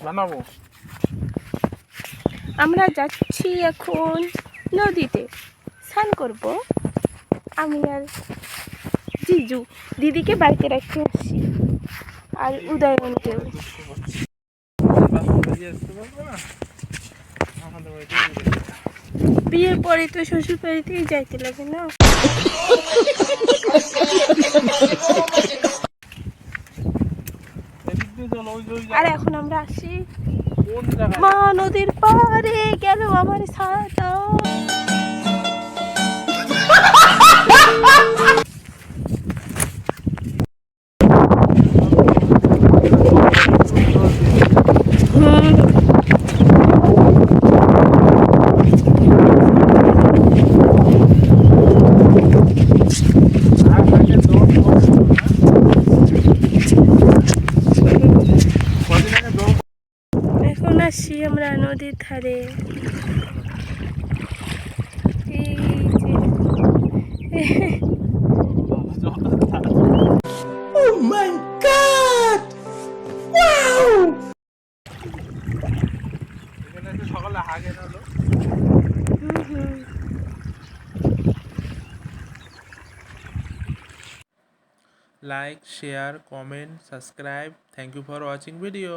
বানাবো। আমরা যাচ্ছি এখন নদীতে স্নান করব। আমি আর জিজু দিদিকে বাড়িতে রাখতে আসছি, আর উদয়নকেও। বিয়ের পরে তো শ্বশুর বাড়িতেই যাইতে লাগে না। আর এখন আমরা আসি মা নদীর পাড়ে, গেল আমার ছাতা। এখন আসি আমরা নদীর ধারে। এই যে Oh my God! Wow! সকালে হাগে হলো। Like, share, comment, subscribe. Thank you for watching video.